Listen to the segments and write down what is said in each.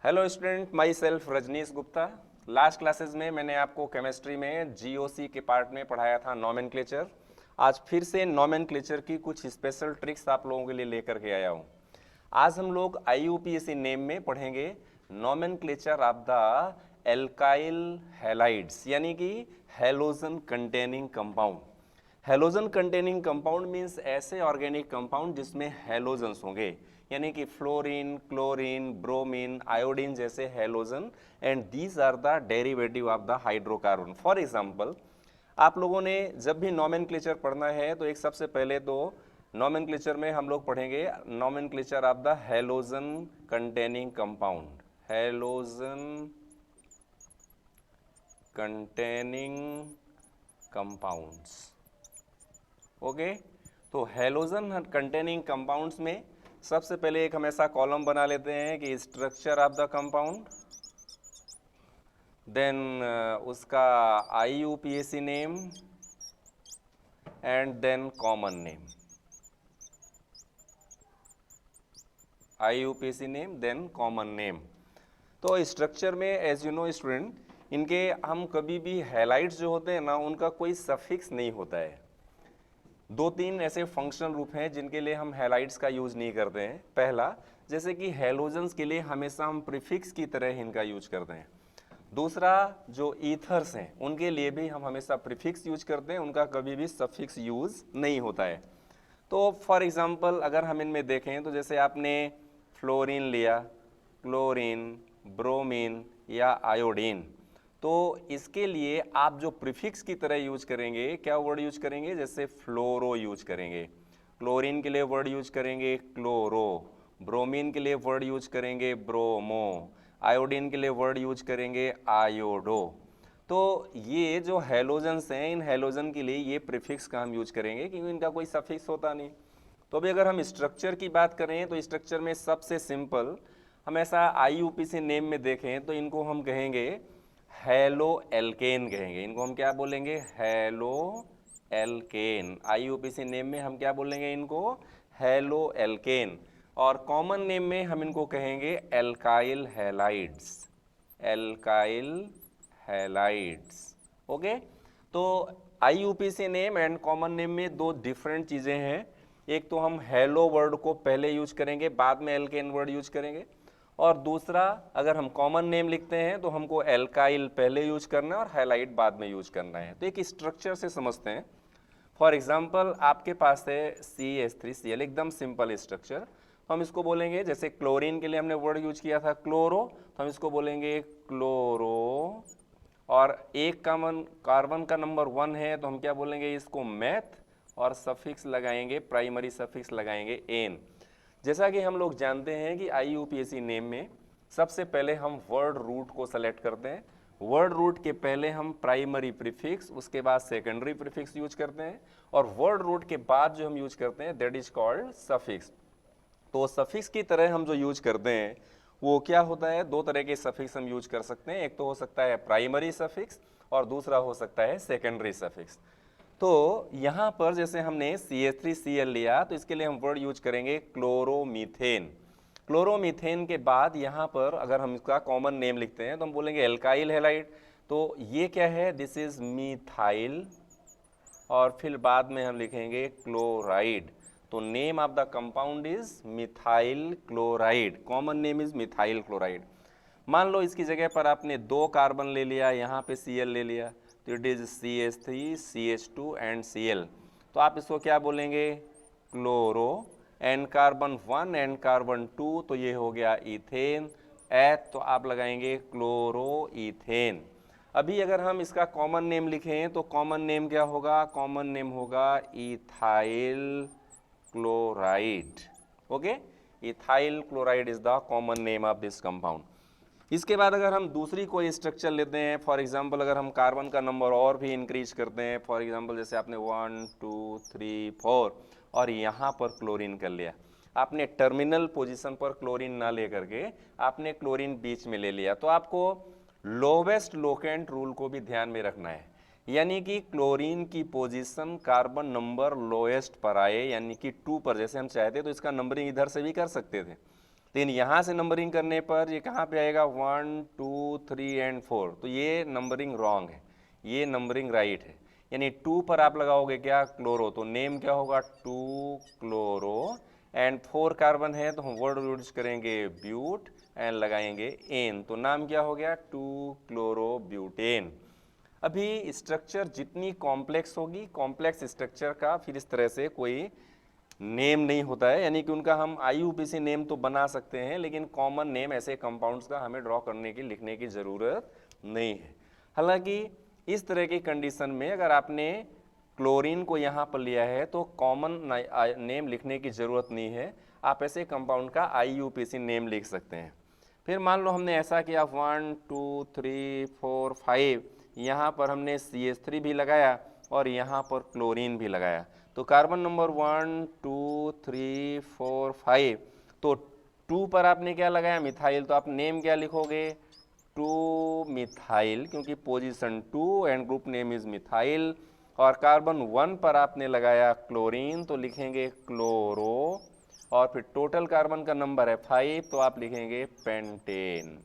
Hello student, myself Rajnish Gupta. Last classes में मैंने आपको केमिस्ट्री में जीओसी के पार्ट में पढ़ाया था नॉमेनक्लेचर। आज फिर से नॉमेनक्लेचर की कुछ स्पेशल ट्रिक्स आप लोगों के लिए लेकर के आया हूँ। आज हम लोग आईयूपीएसी नेम में पढ़ेंगे nomenclature of the alkyl halides, यानी कि halogen containing compound. Halogen containing compound means ऐसे ऑर्गेनिक कंपाउंड जिसमें हैलोजन्स होंगे, यानी कि फ्लोरीन, क्लोरीन, ब्रोमीन, आयोडीन जैसे halogen, and these are the derivative of the hydrocarbon. For example, आप लोगों ने जब भी नॉमेनक्लेचर पढ़ना है तो एक सबसे पहले तो नॉमेनक्लेचर में हम लोग पढ़ेंगे nomenclature of the halogen containing compound. Halogen containing compounds, okay. तो हैलोजन कंटेनिंग कंपाउंड्स में सबसे पहले एक हमेशा कॉलम बना लेते हैं कि structure of the compound, then उसका IUPAC name and then common name. IUPAC name then common name. तो स्ट्रक्चर में एज यू नो स्टूडेंट, इनके हम कभी भी हैलाइड्स जो होते हैं ना, उनका कोई सफिक्स नहीं होता है। दो तीन ऐसे फंक्शनल रूप हैं जिनके लिए हम हैलाइड्स का यूज नहीं करते हैं। पहला, जैसे कि हैलोजन्स के लिए हमेशा हम प्रीफिक्स की तरह इनका यूज करते हैं। दूसरा, जो ईथर्स हैं उनके लिए भी हम हमेशा प्रीफिक्स यूज करते हैं, उनका कभी भी सफिक्स यूज नहीं होता है। तो फॉर एग्जांपल अगर हम इनमें देखें तो जैसे आपने फ्लोरीन लिया, क्लोरीन, ब्रोमीन या आयोडीन, तो इसके लिए आप जो प्रीफिक्स की तरह यूज करेंगे, क्या वर्ड यूज करेंगे? जैसे फ्लोरो यूज करेंगे। क्लोरीन के लिए वर्ड यूज करेंगे क्लोरो, ब्रोमीन के लिए वर्ड यूज करेंगे ब्रोमो, आयोडीन के लिए वर्ड यूज करेंगे आयोडो। तो ये जो हैलोजन्स हैं, इन हैलोजन के लिए ये प्रीफिक्स का हम यूज करेंगे क्योंकि इनका कोई सफिक्स होता नहीं। तो अभी अगर हम स्ट्रक्चर की बात करें तो स्ट्रक्चर में सबसे सिंपल, हम ऐसा आईयूपीएसी नेम में देखें तो इनको हम कहेंगे हैलो एल्केन कहेंगे। इनको हम क्या बोलेंगे? Hello alkene. आईयूपीएसी नेम में हम क्या बोलेंगे? इनको हैलो एल्केन। और कॉमन नेम में हम इनको कहेंगे alkyl halides. Alkyl halides, okay. तो IUPAC name and common name में दो डिफरेंट चीज़ें हैं। एक तो हम हैलो वर्ड को पहले यूज करेंगे, बाद में एल्केन वर्ड यूज करेंगे। और दूसरा, अगर हम कॉमन नेम लिखते हैं तो हमको एल्काइल पहले यूज करना है और हैलाइड बाद में यूज करना है। तो एक स्ट्रक्चर से समझते हैं। फॉर एग्जाम्पल, आपके पास है CH3Cl, एकदम सिंपल स्ट्रक्चर। तो हम इसको बोलेंगे, जैसे क्लोरीन के लिए हमने वर्ड यूज किया था क्लोरो, तो हम इसको बोलेंगे क्लोरो। और एक कॉमन कार्बन का नंबर 1 है तो हम क्या बोलेंगे? इसको मैथ, और सफिक्स लगाएंगे, प्राइमरी सफिक्स लगाएंगे एन। जैसा कि हम लोग जानते हैं कि आईयूपीएसी नेम में सबसे पहले हम वर्ड रूट को सेलेक्ट करते हैं। वर्ड रूट के पहले हम प्राइमरी प्रीफिक्स, उसके बाद सेकेंडरी प्रीफिक्स यूज करते हैं, और वर्ड रूट के बाद जो हम यूज करते हैं दैट इज कॉल्ड सफिक्स। तो सफिक्स की तरह हम जो यूज करते हैं वो क्या होता है? दो तरह के सफिक्स हम यूज कर सकते हैं। एक तो हो सकता है प्राइमरी सफिक्स और दूसरा हो सकता है सेकेंडरी सफिक्स। तो यहाँ पर जैसे हमने CH3Cl लिया तो इसके लिए हम वर्ड यूज करेंगे क्लोरोमीथेन। क्लोरोमीथेन के बाद यहाँ पर अगर हम इसका कॉमन नेम लिखते हैं तो हम बोलेंगे एल्काइल हैलाइड। तो ये क्या है? दिस इज मीथाइल, और फिर बाद में हम लिखेंगे क्लोराइड। तो name of the compound is methyl chloride, common name is methyl chloride. मान लो इसकी जगह पर आपने 2 कार्बन ले लिया, यहाँ पे Cl ले लिया, तो it is CH3, CH2 and Cl। तो आप इसको क्या बोलेंगे? Chloro. And carbon 1 and carbon 2, तो ये हो गया इथेन। एथ तो आप लगाएंगे क्लोरो इथेन। अभी अगर हम इसका कॉमन नेम लिखें तो कॉमन नेम क्या होगा? कॉमन नेम होगा ethyl chloride, okay. Ethyl chloride is the common name of this compound. इसके बाद अगर हम दूसरी कोई स्ट्रक्चर लेते हैं, फॉर एग्जांपल अगर हम कार्बन का नंबर और भी इंक्रीज करते हैं, फॉर एग्जांपल जैसे आपने 1 2 3 4 और यहाँ पर क्लोरीन कर लिया, आपने टर्मिनल पोजीशन पर क्लोरीन ना ले करके आपने क्लोरीन बीच में ले लिया, तो आपको लोवेस्ट लोकेंट रूल को भी ध्यान में रखना है। यानी कि क्लोरीन की पोजीशन कार्बन नंबर लोएस्ट पर आए, यानी कि 2 पर। जैसे हम चाहते तो इसका नंबरिंग इधर से भी कर सकते थे, लेकिन यहाँ से नंबरिंग करने पर ये कहाँ पे आएगा 1 2 3 एंड 4, तो ये नंबरिंग रॉन्ग है, ये नंबरिंग राइट है। यानी 2 पर आप लगाओगे क्या क्लोरो, तो नेम क्या होगा 2 क्लोरो, एंड 4 कार्बन है तो हम वर्ड यूज करेंगे ब्यूट एंड लगाएंगे एन, तो नाम क्या हो गया 2 क्लोरो ब्यूटेन। अभी स्ट्रक्चर जितनी कॉम्प्लेक्स होगी, कॉम्प्लेक्स स्ट्रक्चर का फिर इस तरह से कोई नेम नहीं होता है, यानी कि उनका हम IUPAC नेम तो बना सकते हैं, लेकिन कॉमन नेम ऐसे कंपाउंड्स का हमें ड्रॉ करने की, लिखने की ज़रूरत नहीं है। हालांकि इस तरह की कंडीशन में अगर आपने क्लोरीन को यहाँ पर लिया है तो कॉमन नेम लिखने की ज़रूरत नहीं है, आप ऐसे कंपाउंड का IUPAC नेम लिख सकते हैं। फिर मान लो हमने ऐसा किया 1 2 3 4 5, यहाँ पर हमने CH3 भी लगाया और यहाँ पर क्लोरीन भी लगाया, तो कार्बन नंबर 1 2 3 4 5, तो 2 पर आपने क्या लगाया मिथाइल, तो आप नेम क्या लिखोगे 2 मिथाइल, क्योंकि position 2 and group name is methyl. और कार्बन 1 पर आपने लगाया क्लोरीन, तो लिखेंगे क्लोरो, और फिर टोटल कार्बन का नंबर है 5, तो आप लिखेंगे पेंटेन।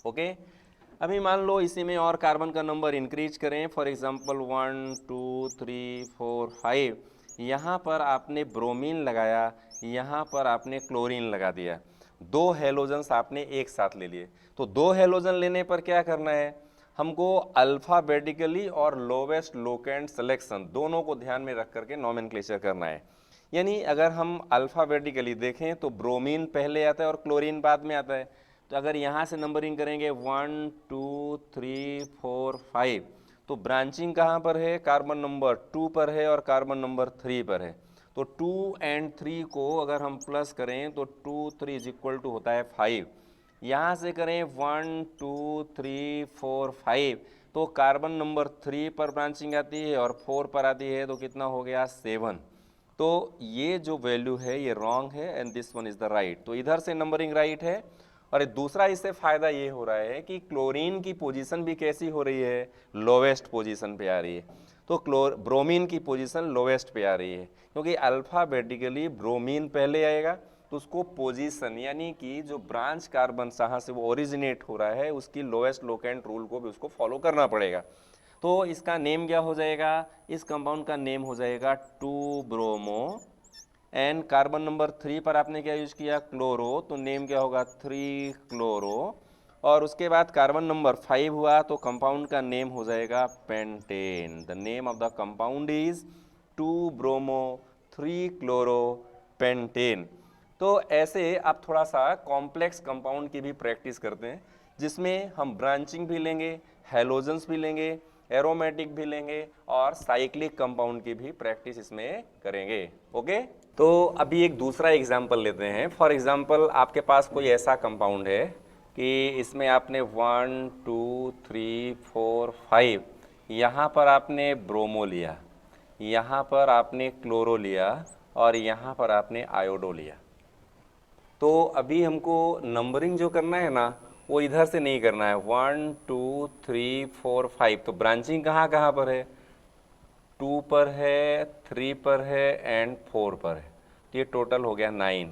ओके, अभी मान लो इसी में और कार्बन का नंबर इंक्रीज करें, फॉर एग्जांपल 1 2 3 4 5, यहाँ पर आपने ब्रोमीन लगाया, यहाँ पर आपने क्लोरीन लगा दिया, 2 हेलोजन्स आपने एक साथ ले लिए। तो 2 हेलोजन लेने पर क्या करना है, हमको अल्फ़ाबेटिकली और लोवेस्ट लोकेंट सिलेक्शन दोनों को ध्यान में रख करके नॉमेनक्लेचर करना है। यानी अगर हम अल्फ़ाबेटिकली देखें तो ब्रोमीन पहले आता है और क्लोरीन बाद में आता है, तो अगर यहाँ से नंबरिंग करेंगे 1 2 3 4 5, तो ब्रांचिंग कहाँ पर है, कार्बन नंबर 2 पर है और कार्बन नंबर 3 पर है, तो 2 एंड 3 को अगर हम प्लस करें तो 2 3 इज इक्वल टू होता है 5। यहाँ से करें 1 2 3 4 5, तो कार्बन नंबर 3 पर ब्रांचिंग आती है और 4 पर आती है, तो कितना हो गया 7। तो ये जो वैल्यू है ये रॉन्ग है and this one is the right, तो इधर से नंबरिंग राइट है। और दूसरा इससे फ़ायदा ये हो रहा है कि क्लोरीन की पोजीशन भी कैसी हो रही है, लोवेस्ट पोजीशन पे आ रही है, तो ब्रोमीन की पोजीशन लोवेस्ट पे आ रही है, क्योंकि अल्फ़ाबेटिकली ब्रोमीन पहले आएगा, तो उसको पोजीशन यानी कि जो ब्रांच कार्बन जहाँ से वो ओरिजिनेट हो रहा है उसकी लोवेस्ट लोकेंट रूल को भी उसको फॉलो करना पड़ेगा। तो इसका नेम क्या हो जाएगा, इस कंपाउंड का नेम हो जाएगा 2 ब्रोमो, एंड कार्बन नंबर 3 पर आपने क्या यूज किया क्लोरो, तो नेम क्या होगा 3 क्लोरो, और उसके बाद कार्बन नंबर 5 हुआ तो कंपाउंड का नेम हो जाएगा pentane. The name of the compound is 2 bromo 3 chloro pentane. तो ऐसे आप थोड़ा सा कॉम्प्लेक्स कंपाउंड की भी प्रैक्टिस करते हैं, जिसमें हम ब्रांचिंग भी लेंगे, हैलोजन्स भी लेंगे, एरोमेटिक भी लेंगे और साइक्लिक कंपाउंड की भी प्रैक्टिस इसमें करेंगे। ओके, तो अभी एक दूसरा एग्जाम्पल लेते हैं। फॉर एग्जाम्पल आपके पास कोई ऐसा कंपाउंड है कि इसमें आपने 1 2 3 4 5, यहाँ पर आपने ब्रोमो लिया, यहाँ पर आपने क्लोरो लिया और यहाँ पर आपने आयोडो लिया। तो अभी हमको नंबरिंग जो करना है ना वो इधर से नहीं करना है, 1 2 3 4 5, तो ब्रांचिंग कहाँ कहाँ पर है, 2 पर है, 3 पर है एंड 4 पर है, तो ये टोटल हो गया 9।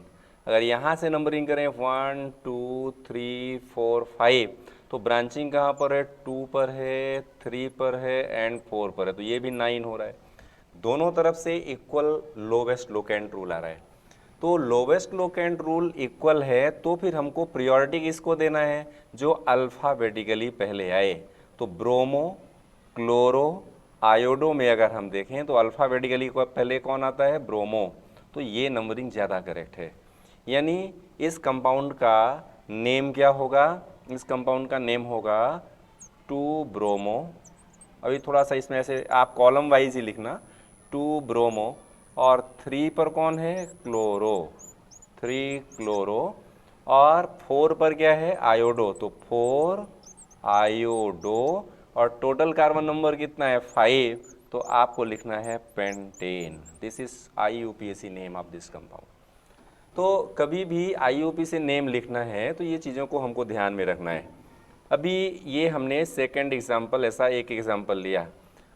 अगर यहाँ से नंबरिंग करें 1 2 3 4 5, तो ब्रांचिंग कहाँ पर है, 2 पर है, 3 पर है एंड 4 पर है, तो ये भी 9 हो रहा है। दोनों तरफ से इक्वल लोवेस्ट लोकेंट रूल आ रहा है, तो लोवेस्ट लोकेंट रूल इक्वल है, तो फिर हमको प्रियोरिटी किसको देना है, जो अल्फ़ाबेटिकली पहले आए। तो ब्रोमो, क्लोरो, आयोडो में अगर हम देखें तो अल्फ़ाबेटिकली पहले कौन आता है, ब्रोमो, तो ये नंबरिंग ज़्यादा करेक्ट है। यानी इस कंपाउंड का नेम क्या होगा, इस कंपाउंड का नेम होगा 2 ब्रोमो। अभी थोड़ा सा इसमें ऐसे आप कॉलम वाइज ही लिखना, 2 ब्रोमो, और 3 पर कौन है, क्लोरो, 3 क्लोरो, और 4 पर क्या है, आयोडो, तो 4 आयोडो, और टोटल कार्बन नंबर कितना है 5, तो आपको लिखना है pentane. This is IUPAC name of this compound. तो कभी भी IUPAC नेम लिखना है तो ये चीज़ों को हमको ध्यान में रखना है। अभी ये हमने सेकंड एग्जाम्पल, ऐसा एक एग्जाम्पल लिया,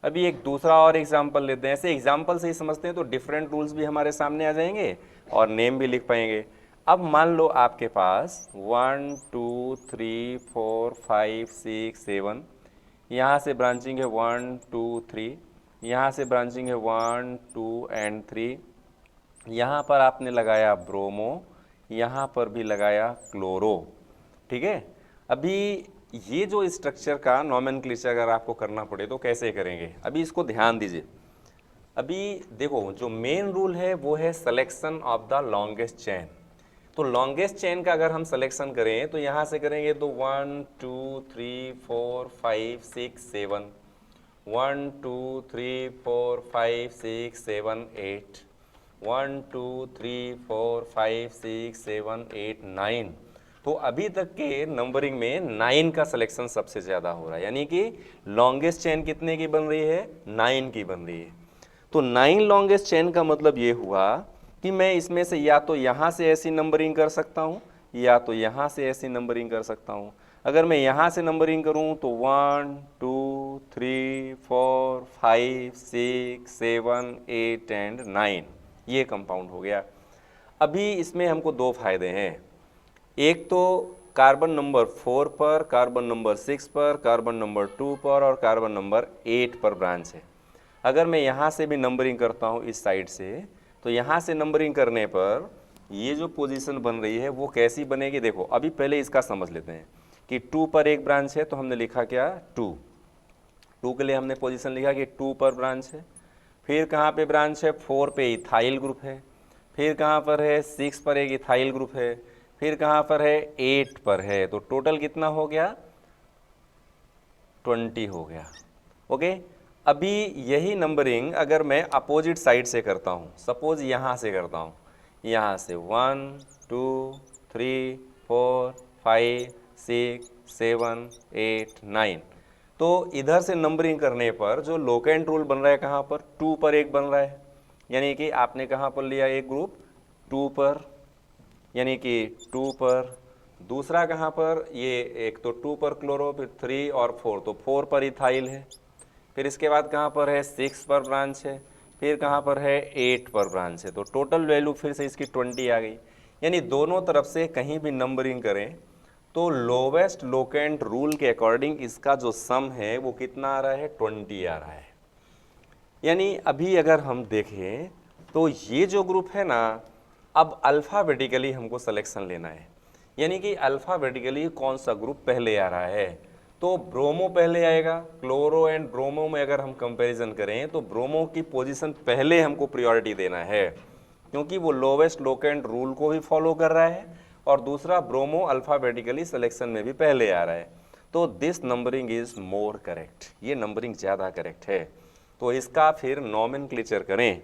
अभी एक दूसरा और एग्जाम्पल लेते हैं। ऐसे एग्जाम्पल से ही समझते हैं तो डिफरेंट रूल्स भी हमारे सामने आ जाएंगे और नेम भी लिख पाएंगे। अब मान लो आपके पास 1 2 3 4 5 6 7, यहाँ से ब्रांचिंग है 1 2 3, यहाँ से ब्रांचिंग है 1 2 एंड 3, यहाँ पर आपने लगाया ब्रोमो, यहाँ पर भी लगाया क्लोरो, ठीक है। अभी ये जो स्ट्रक्चर का नॉमेनक्लेचर अगर आपको करना पड़े तो कैसे करेंगे, अभी इसको ध्यान दीजिए। अभी देखो जो मेन रूल है वो है selection of the longest chain. तो लॉन्गेस्ट चेन का अगर हम सिलेक्शन करें तो यहाँ से करेंगे तो 1 2 3 4 5 6 7, 1 2 3 4 5 6 7 8, 1 2 3 4 5 6 7 8 9। तो अभी तक के नंबरिंग में 9 का सिलेक्शन सबसे ज़्यादा हो रहा है, यानी कि लॉन्गेस्ट चेन कितने की बन रही है, 9 की बन रही है। तो 9 लॉन्गेस्ट चेन का मतलब ये हुआ कि मैं इसमें से या तो यहाँ से ऐसी नंबरिंग कर सकता हूँ या तो यहाँ से ऐसी नंबरिंग कर सकता हूँ। अगर मैं यहाँ से नंबरिंग करूँ तो 1 2 3 4 5 6 7 8 एंड 9, ये कंपाउंड हो गया। अभी इसमें हमको दो फायदे हैं, एक तो कार्बन नंबर 4 पर, कार्बन नंबर 6 पर, कार्बन नंबर 2 पर और कार्बन नंबर 8 पर ब्रांच है। अगर मैं यहाँ से भी नंबरिंग करता हूँ इस साइड से, तो यहाँ से नंबरिंग करने पर ये जो पोजीशन बन रही है वो कैसी बनेगी, देखो अभी पहले इसका समझ लेते हैं कि 2 पर एक ब्रांच है तो हमने लिखा क्या 2 के लिए हमने पोजीशन लिखा कि 2 पर ब्रांच है। फिर कहाँ पे ब्रांच है, 4 पे इथाइल ग्रुप है। फिर कहाँ पर है, 6 पर एक इथाइल ग्रुप है। फिर कहाँ पर है, 8 पर है। तो टोटल कितना हो गया, 20 हो गया। ओके, अभी यही नंबरिंग अगर मैं अपोजिट साइड से करता हूँ, सपोज यहाँ से करता हूँ, यहाँ से 1 2 3 4 5 6 7 8 9, तो इधर से नंबरिंग करने पर जो लोकेंट रूल बन रहा है कहाँ पर, 2 पर एक बन रहा है, यानी कि आपने कहाँ पर लिया एक ग्रुप 2 पर, यानी कि 2 पर। दूसरा कहाँ पर, ये एक तो 2 पर क्लोरो, फिर 3 और 4, तो 4 पर इथाइल है। फिर इसके बाद कहाँ पर है, 6 पर ब्रांच है। फिर कहाँ पर है, 8 पर ब्रांच है। तो टोटल वैल्यू फिर से इसकी 20 आ गई। यानी दोनों तरफ से कहीं भी नंबरिंग करें तो लोवेस्ट लोकेंट रूल के अकॉर्डिंग इसका जो सम है वो कितना आ रहा है, 20 आ रहा है। यानी अभी अगर हम देखें तो ये जो ग्रुप है ना, अब अल्फ़ाबेटिकली हमको सिलेक्शन लेना है, यानी कि अल्फ़ाबेटिकली कौन सा ग्रुप पहले आ रहा है। तो ब्रोमो पहले आएगा, क्लोरो एंड ब्रोमो में अगर हम कंपैरिजन करें तो ब्रोमो की पोजीशन पहले हमको प्रायोरिटी देना है, क्योंकि वो लोवेस्ट लोकेंट रूल को भी फॉलो कर रहा है, और दूसरा ब्रोमो अल्फ़ाबेटिकली सिलेक्शन में भी पहले आ रहा है। तो this numbering is more correct, ये नंबरिंग ज़्यादा करेक्ट है। तो इसका फिर नॉमेनक्लेचर करें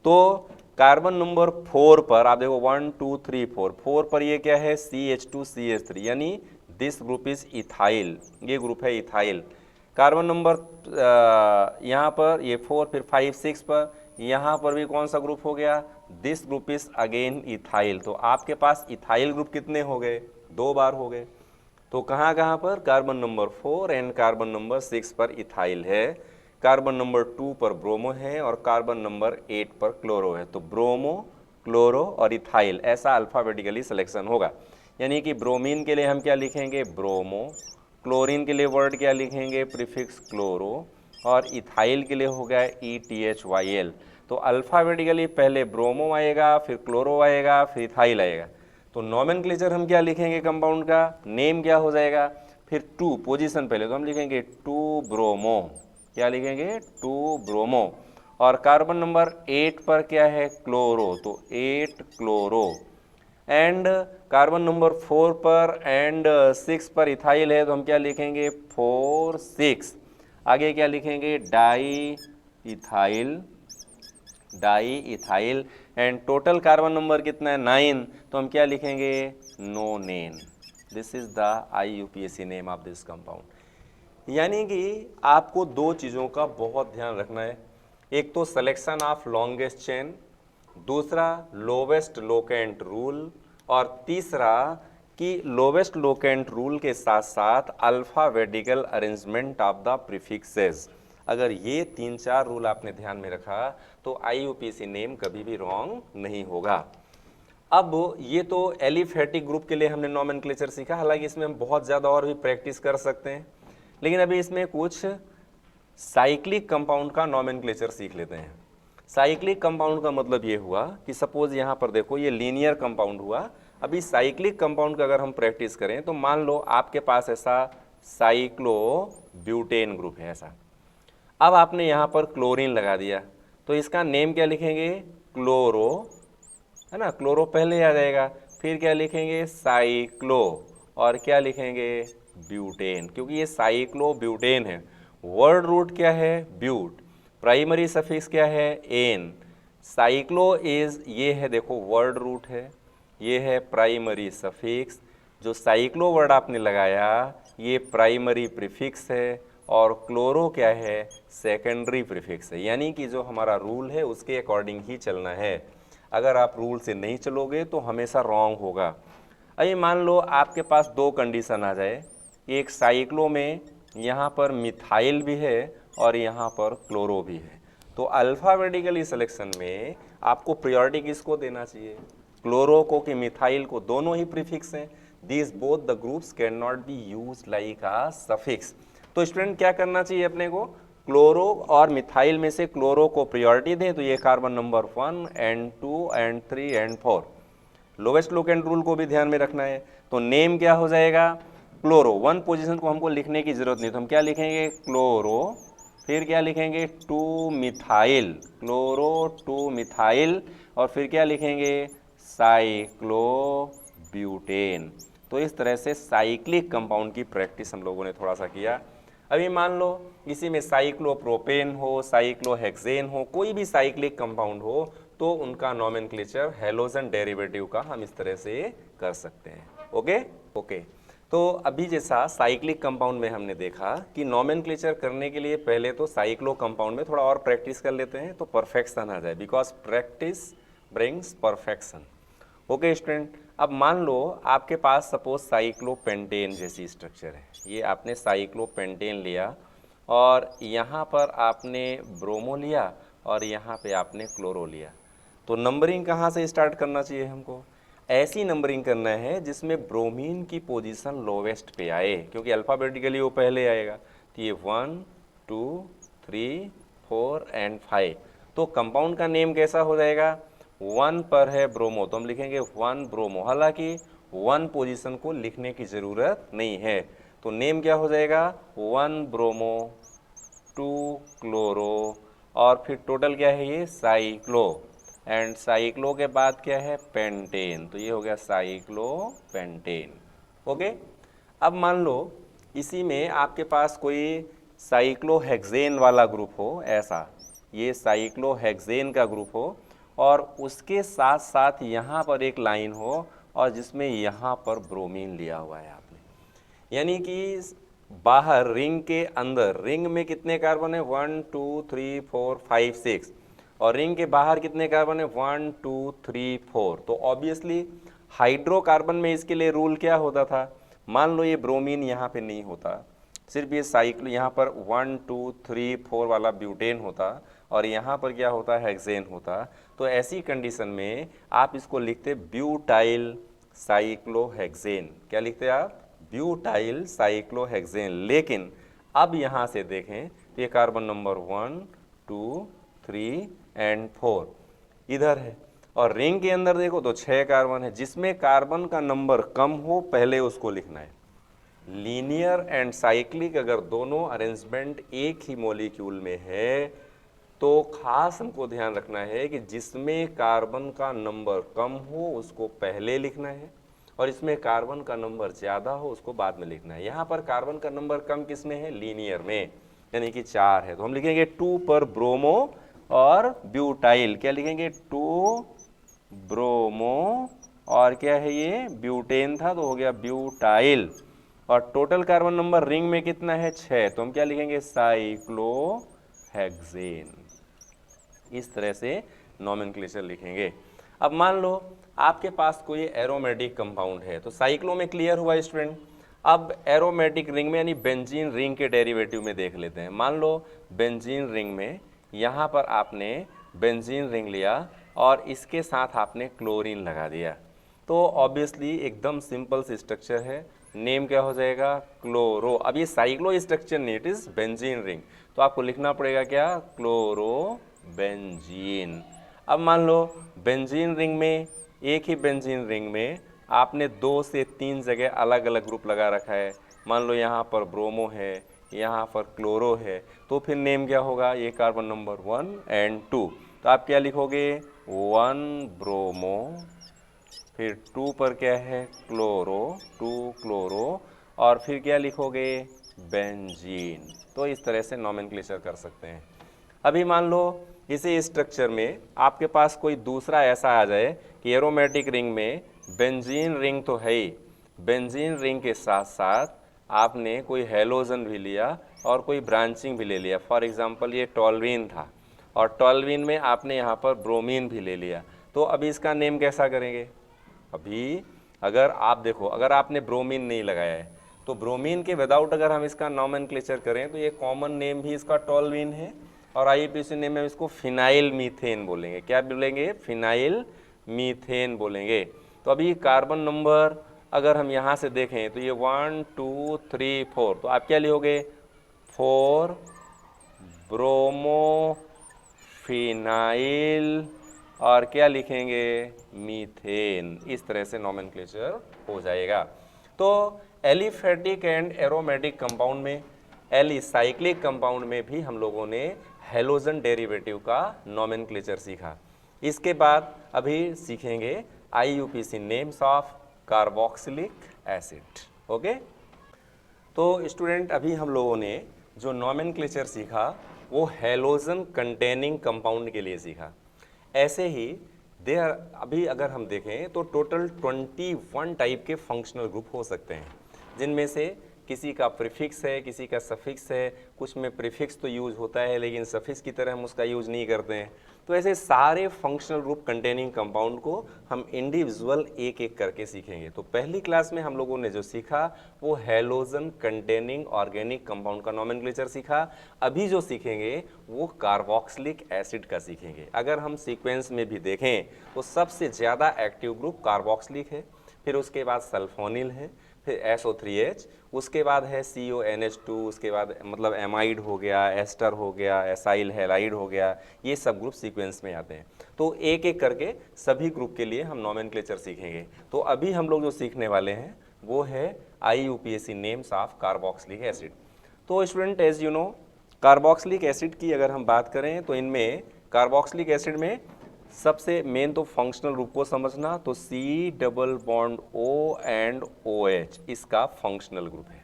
तो कार्बन नंबर 4 पर आप देखो 1 2 3 4 पर ये क्या है, CH2CH3, यानी दिस ग्रुप इज इथाइल, ये ग्रुप है इथाइल। कार्बन नंबर यहाँ पर ये 4, फिर 5 6 पर, यहाँ पर भी कौन सा ग्रुप हो गया, this group is again ethyl. तो आपके पास इथाइल ग्रुप कितने हो गए, 2 बार हो गए। तो कहाँ कहाँ पर, carbon number 4 and carbon number 6 पर इथाइल है, कार्बन नंबर 2 पर ब्रोमो है और कार्बन नंबर 8 पर क्लोरो है। तो ब्रोमो, क्लोरो और इथाइल, ऐसा अल्फ़ाबेटिकली सिलेक्शन होगा। यानी कि ब्रोमीन के लिए हम क्या लिखेंगे, ब्रोमो, क्लोरीन के लिए वर्ड क्या लिखेंगे, प्रीफिक्स क्लोरो, और इथाइल के लिए हो गया ETHYL। तो अल्फ़ाबेटिकली पहले ब्रोमो आएगा, फिर क्लोरो आएगा, फिर इथाइल आएगा। तो नॉमेनक्लेचर हम क्या लिखेंगे कंपाउंड का, नेम क्या हो जाएगा, फिर 2 पोजीशन पहले तो हम लिखेंगे 2 ब्रोमो, क्या लिखेंगे, 2 ब्रोमो। और कार्बन नंबर 8 पर क्या है, क्लोरो, तो 8 क्लोरो। एंड कार्बन नंबर 4 पर एंड 6 पर इथाइल है, तो हम क्या लिखेंगे, 4 6। आगे क्या लिखेंगे, di ethyl, di ethyl. And total carbon number कितना है, 9, तो हम क्या लिखेंगे, नोनेन। This is the IUPAC name of this compound. यानी कि आपको दो चीज़ों का बहुत ध्यान रखना है, एक तो सिलेक्शन ऑफ लॉन्गेस्ट चेन, दूसरा लोवेस्ट लोकेंट रूल, और तीसरा कि लोवेस्ट लोकेंट रूल के साथ साथ alphabetical arrangement of the prefixes. अगर ये 3-4 रूल आपने ध्यान में रखा तो IUPAC नेम कभी भी रॉन्ग नहीं होगा। अब ये तो एलिफेटिक ग्रुप के लिए हमने नॉमेनक्लेचर सीखा, हालांकि इसमें हम बहुत ज़्यादा और भी प्रैक्टिस कर सकते हैं, लेकिन अभी इसमें कुछ साइक्लिक कंपाउंड का नॉमेनक्लेचर सीख लेते हैं। साइक्लिक कंपाउंड का मतलब ये हुआ कि सपोज यहाँ पर देखो ये लीनियर कंपाउंड हुआ। अभी साइक्लिक कंपाउंड का अगर हम प्रैक्टिस करें तो मान लो आपके पास ऐसा साइक्लोब्यूटेन ग्रुप है ऐसा। अब आपने यहाँ पर क्लोरीन लगा दिया, तो इसका नेम क्या लिखेंगे, क्लोरो, है ना, क्लोरो पहले आ जाएगा, फिर क्या लिखेंगे साइक्लो, और क्या लिखेंगे ब्यूटेन, क्योंकि ये साइक्लोब्यूटेन है। वर्ड रूट क्या है ब्यूट, प्राइमरी सफिक्स क्या है एन, साइक्लो इज ये है देखो वर्ड रूट है, ये है प्राइमरी सफिक्स, जो साइक्लो वर्ड आपने लगाया ये प्राइमरी प्रीफिक्स है, और क्लोरो क्या है सेकेंडरी प्रीफिक्स है। यानी कि जो हमारा रूल है उसके अकॉर्डिंग ही चलना है, अगर आप रूल से नहीं चलोगे तो हमेशा रॉन्ग होगा। अभी मान लो आपके पास दो कंडीशन आ जाए, एक साइक्लो में यहाँ पर मिथाइल भी है और यहाँ पर क्लोरो भी है, तो अल्फ़ाबेटिकली सिलेक्शन में आपको प्रायोरिटी किसको देना चाहिए, क्लोरो को कि मिथाइल को, दोनों ही प्रीफिक्स हैं। These both the groups can not be use like a suffix. तो स्टूडेंट क्या करना चाहिए अपने को, क्लोरो और मिथाइल में से क्लोरो को प्रायोरिटी दें, तो ये carbon number 1 and 2 and 3 and 4, lowest locant rule को भी ध्यान में रखना है। तो नेम क्या हो जाएगा क्लोरो, 1 पोजीशन को हमको लिखने की जरूरत नहीं, तो हम क्या लिखेंगे क्लोरो, फिर क्या लिखेंगे 2 मिथाइल, क्लोरो 2 मिथाइल, और फिर क्या लिखेंगे साइक्लोब्यूटेन। तो इस तरह से साइक्लिक कंपाउंड की प्रैक्टिस हम लोगों ने थोड़ा सा किया। अभी मान लो इसी में साइक्लोप्रोपेन हो, साइक्लोहेक्सेन हो, कोई भी साइक्लिक कंपाउंड हो, तो उनका नॉमेनक्लेचर हैलोजन डेरिवेटिव का हम इस तरह से कर सकते हैं। ओके। तो अभी जैसा साइक्लिक कंपाउंड में हमने देखा कि नॉमेनक्लेचर करने के लिए पहले तो साइक्लो कंपाउंड में थोड़ा और प्रैक्टिस कर लेते हैं तो परफेक्शन आ जाए, because practice brings perfection. Okay student, अब मान लो आपके पास सपोज साइक्लोपेंटेन जैसी स्ट्रक्चर है, ये आपने साइक्लोपेंटेन लिया और यहाँ पर आपने ब्रोमो लिया और यहाँ पे आपने क्लोरो लिया, तो नंबरिंग कहाँ से स्टार्ट करना चाहिए हमको, ऐसी नंबरिंग करना है जिसमें ब्रोमीन की पोजीशन लोवेस्ट पे आए, क्योंकि अल्फ़ाबेटिकली वो पहले आएगा। तो ये 1 2 3 4 एंड 5, तो कंपाउंड का नेम कैसा हो जाएगा, 1 पर है ब्रोमो तो हम लिखेंगे 1 ब्रोमो, हालांकि 1 पोजीशन को लिखने की ज़रूरत नहीं है, तो नेम क्या हो जाएगा 1 ब्रोमो 2 क्लोरो, और फिर टोटल क्या है ये साइक्लो, एंड साइक्लो के बाद क्या है पेंटेन, तो ये हो गया साइक्लोपेंटेन। ओके, अब मान लो इसी में आपके पास कोई साइक्लोहेक्सेन वाला ग्रुप हो, ऐसा ये साइक्लोहेक्सेन का ग्रुप हो और उसके साथ साथ यहाँ पर एक लाइन हो और जिसमें यहाँ पर ब्रोमीन लिया हुआ है आपने, यानी कि बाहर रिंग के अंदर, रिंग में कितने कार्बन है 1 2 3 4 5 6, और रिंग के बाहर कितने कार्बन है 1 2 3 4, तो ऑब्वियसली हाइड्रोकार्बन में इसके लिए रूल क्या होता था, मान लो ये ब्रोमीन यहाँ पे नहीं होता, सिर्फ ये साइक्लो यहाँ पर 1 2 3 4 वाला ब्यूटेन होता और यहाँ पर क्या होता है हेक्सेन होता, तो ऐसी कंडीशन में आप इसको लिखते ब्यूटाइल साइक्लोहेक्सेन, क्या लिखते आप ब्यूटाइल साइक्लोहेक्सेन। लेकिन अब यहाँ से देखें तो ये कार्बन नंबर 1 2 3 एंड 4 इधर है और रिंग के अंदर देखो तो 6 कार्बन है, जिसमें कार्बन का नंबर कम हो पहले उसको लिखना है। लीनियर एंड साइक्लिक अगर दोनों अरेंजमेंट एक ही मॉलिक्यूल में है तो खास हमको ध्यान रखना है कि जिसमें कार्बन का नंबर कम हो उसको पहले लिखना है और इसमें कार्बन का नंबर ज़्यादा हो उसको बाद में लिखना है। यहाँ पर कार्बन का नंबर कम किस में है, लीनियर में, यानी कि 4 है, तो हम लिखेंगे 2 पर ब्रोमो और ब्यूटाइल, क्या लिखेंगे 2 ब्रोमो और क्या है ये ब्यूटेन था तो हो गया ब्यूटाइल, और टोटल कार्बन नंबर रिंग में कितना है 6, तो हम क्या लिखेंगे साइक्लोहेक्सेन। इस तरह से नॉमेनक्लेचर लिखेंगे। अब मान लो आपके पास कोई एरोमेटिक कंपाउंड है, तो साइक्लो में क्लियर हुआ स्टूडेंट। अब एरोमेटिक रिंग में यानी बेंजीन रिंग के डेरिवेटिव में देख लेते हैं। मान लो बेंजीन रिंग में यहाँ पर आपने बेंजीन रिंग लिया और इसके साथ आपने क्लोरीन लगा दिया, तो ऑब्वियसली एकदम सिंपल सी स्ट्रक्चर है, नेम क्या हो जाएगा, क्लोरो। अब ये साइक्लो स्ट्रक्चर नहीं, इट इज बेंजीन रिंग, तो आपको लिखना पड़ेगा क्या, क्लोरो बेंजीन। अब मान लो बेंजीन रिंग में, एक ही बेंजीन रिंग में आपने 2 से 3 जगह अलग अलग ग्रुप लगा रखा है, मान लो यहाँ पर ब्रोमो है, यहाँ पर क्लोरो है, तो फिर नेम क्या होगा, ये कार्बन नंबर 1 एंड 2, तो आप क्या लिखोगे, 1 ब्रोमो, फिर 2 पर क्या है, क्लोरो, 2 क्लोरो, और फिर क्या लिखोगे, बेंजीन। तो इस तरह से नॉमेनक्लेचर कर सकते हैं। अभी मान लो इसी स्ट्रक्चर में आपके पास कोई दूसरा ऐसा आ जाए कि एरोमेटिक रिंग में बेंजीन रिंग तो है ही, बेंजीन रिंग के साथ साथ आपने कोई हेलोजन भी लिया और कोई ब्रांचिंग भी ले लिया। फॉर एग्जांपल ये टॉल्वीन था और टॉल्वीन में आपने यहाँ पर ब्रोमीन भी ले लिया, तो अभी इसका नेम कैसा करेंगे। अभी अगर आप देखो, अगर आपने ब्रोमीन नहीं लगाया है तो ब्रोमीन के विदाउट अगर हम इसका नॉमेनक्लेचर करें तो ये कॉमन नेम भी इसका टॉल्वीन है, और आईयूपीएसी नेम में इसको फिनाइल मीथेन बोलेंगे। क्या बोलेंगे, फिनाइल मीथेन बोलेंगे। तो अभी कार्बन नंबर अगर हम यहाँ से देखें तो ये 1 2 3 4, तो आप क्या लिखोगे, 4 ब्रोमो फिनाइल और क्या लिखेंगे, मीथेन। इस तरह से नॉमेनक्लेचर हो जाएगा। तो एलिफेटिक एंड एरोमेटिक कंपाउंड में, एलिसाइक्लिक कंपाउंड में भी हम लोगों ने हेलोजन डेरिवेटिव का नॉमेनक्लेचर सीखा। इसके बाद अभी सीखेंगे IUPAC names of carboxylic acid. Okay, तो स्टूडेंट अभी हम लोगों ने जो नॉमेनक्लेचर सीखा वो हेलोजन कंटेनिंग कंपाउंड के लिए सीखा। ऐसे ही देयर अभी अगर हम देखें तो टोटल 21 टाइप के फंक्शनल ग्रुप हो सकते हैं, जिनमें से किसी का प्रीफिक्स है, किसी का सफिक्स है, कुछ में प्रीफिक्स तो यूज़ होता है लेकिन सफिक्स की तरह हम उसका यूज़ नहीं करते हैं। तो ऐसे सारे फंक्शनल ग्रुप कंटेनिंग कंपाउंड को हम इंडिविजुअल एक एक करके सीखेंगे। तो पहली क्लास में हम लोगों ने जो सीखा वो हेलोजन कंटेनिंग ऑर्गेनिक कंपाउंड का नॉमेनक्लेचर सीखा। अभी जो सीखेंगे वो कार्बोक्सिलिक एसिड का सीखेंगे। अगर हम सीक्वेंस में भी देखें तो सबसे ज़्यादा एक्टिव ग्रुप कार्बोक्सिलिक है, फिर उसके बाद सल्फोनिल है, फिर SO3H, उसके बाद है CONH2, उसके बाद मतलब एमाइड हो गया, एस्टर हो गया, एसाइल हैलाइड हो गया, ये सब ग्रुप सीक्वेंस में आते हैं। तो एक एक करके सभी ग्रुप के लिए हम नॉमेनक्लेचर सीखेंगे। तो अभी हम लोग जो सीखने वाले हैं वो है IUPAC names of carboxylic acid. तो student as you know, carboxylic acid की अगर हम बात करें तो इनमें कार्बोक्सिलिक एसिड में सबसे मेन तो फंक्शनल ग्रुप को समझना, तो C double bond O and OH इसका फंक्शनल ग्रुप है।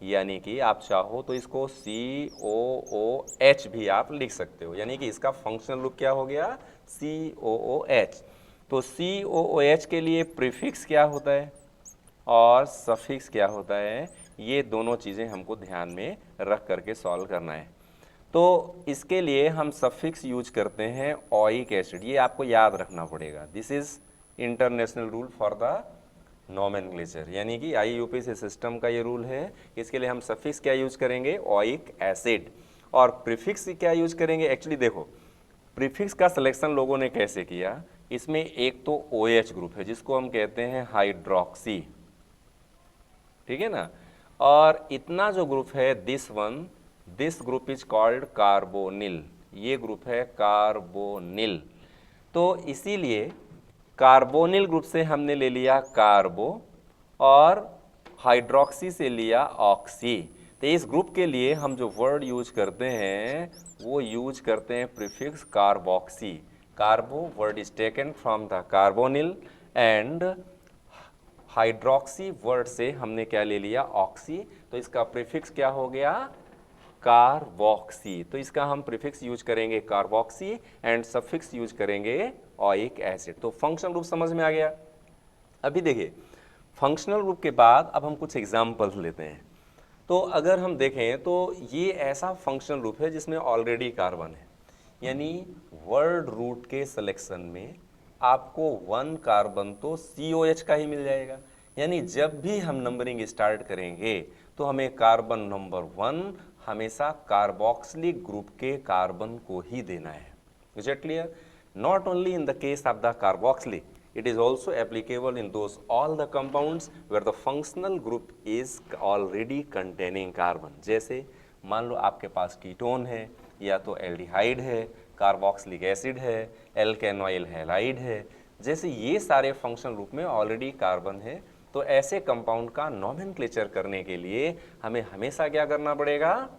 यानी कि आप चाहो तो इसको COOH भी आप लिख सकते हो, यानी कि इसका फंक्शनल ग्रुप क्या हो गया, COOH। तो COOH के लिए प्रीफिक्स क्या होता है और सफिक्स क्या होता है, ये दोनों चीज़ें हमको ध्यान में रख करके सॉल्व करना है। तो इसके लिए हम सफिक्स यूज करते हैं ओइक एसिड, ये आपको याद रखना पड़ेगा। This is international rule for the nomenclature, यानी कि IUPAC सिस्टम का ये रूल है। इसके लिए हम सफिक्स क्या यूज करेंगे, ओइक एसिड, और प्रीफिक्स क्या यूज करेंगे। एक्चुअली देखो प्रीफिक्स का सिलेक्शन लोगों ने कैसे किया, इसमें एक तो OH ग्रुप है जिसको हम कहते हैं हाइड्रोक्सी, ठीक है ना, और इतना जो ग्रुप है this group is called carbonyl, ये ग्रुप है कार्बोनिल। तो इसीलिए कार्बोनिल ग्रुप से हमने ले लिया कार्बो और हाइड्रोक्सी से लिया ऑक्सी। तो इस ग्रुप के लिए हम जो वर्ड यूज करते हैं वो यूज करते हैं prefix carboxy. कार्बो word is taken from the carbonyl and hydroxy word से हमने क्या ले लिया, ऑक्सी। तो इसका प्रीफिक्स क्या हो गया, कार्बोक्सी। तो इसका हम प्रीफिक्स यूज करेंगे कार्बोक्सी एंड सफिक्स यूज करेंगे ओइक एसिड। तो फंक्शनल ग्रुप समझ में आ गया। अभी देखिए फंक्शनल ग्रुप के बाद अब हम कुछ एग्जाम्पल्स लेते हैं। तो अगर हम देखें तो ये ऐसा फंक्शनल ग्रुप है जिसमें ऑलरेडी कार्बन है, यानी वर्ड रूट के सिलेक्शन में आपको 1 कार्बन तो COH का ही मिल जाएगा। यानी जब भी हम नंबरिंग स्टार्ट करेंगे तो हमें कार्बन नंबर 1 हमेशा कार्बोक्सिलिक ग्रुप के कार्बन को ही देना है। Is it clear. Not only in the case of the carboxylic, it is also applicable in those all the compounds where the functional group is already containing carbon. जैसे मान लो आपके पास ketone है, या तो एल्डिहाइड है, कार्बोक्सिलिक एसिड है, एल्केनॉइल halide है, जैसे ये सारे फंक्शनल ग्रुप में ऑलरेडी कार्बन है, तो ऐसे कंपाउंड का नॉमेनक्लेचर करने के लिए हमें हमेशा क्या करना पड़ेगा,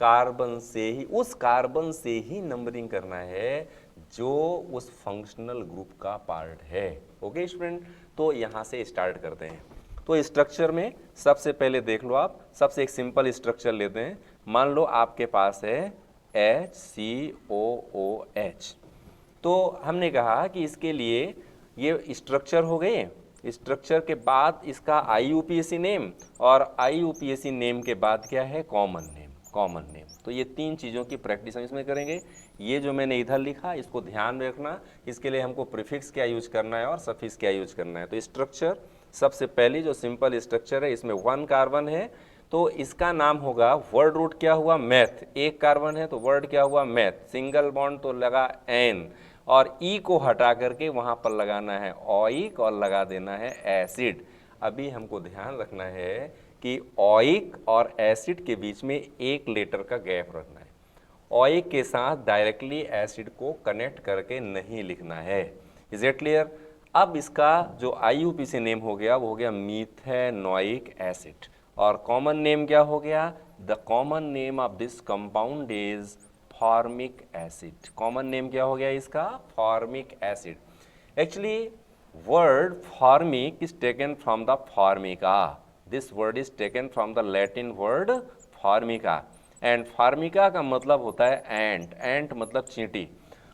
कार्बन से ही, उस कार्बन से ही नंबरिंग करना है जो उस फंक्शनल ग्रुप का पार्ट है। ओके स्टूडेंट, तो यहाँ से स्टार्ट करते हैं। तो स्ट्रक्चर में सबसे पहले देख लो आप, सबसे एक सिंपल स्ट्रक्चर लेते हैं। मान लो आपके पास है HCOOH, तो हमने कहा कि इसके लिए ये स्ट्रक्चर हो गए, स्ट्रक्चर के बाद इसका IUPAC नेम, और IUPAC नेम के बाद क्या है, कॉमन नेम। कॉमन नेम, तो ये तीन चीज़ों की प्रैक्टिस हम इसमें करेंगे। ये जो मैंने इधर लिखा इसको ध्यान में रखना, इसके लिए हमको प्रीफिक्स क्या यूज करना है और सफिक्स क्या यूज करना है। तो स्ट्रक्चर, सबसे पहली जो सिंपल स्ट्रक्चर है, इसमें 1 कार्बन है, तो इसका नाम होगा, वर्ड रूट क्या हुआ, मैथ। 1 कार्बन है तो वर्ड क्या हुआ, मैथ। सिंगल बॉन्ड तो लगा N, और E को हटा करके वहाँ पर लगाना है ऑइक और लगा देना है एसिड। अभी हमको ध्यान रखना है कि ऑइक और एसिड के बीच में 1 लेटर का गैप रखना है। ऑइक के साथ डायरेक्टली एसिड को कनेक्ट करके नहीं लिखना है। Is it clear? अब इसका जो IUPAC नेम हो गया वो हो गया मीथेनोइक एसिड, और कॉमन नेम क्या हो गया, the common name of this compound is formic acid. Common name क्या हो गया इसका, formic acid. Actually word formic is taken from the formica. This word is taken from the Latin word formica, and formica का मतलब होता है ant, ant मतलब चींटी।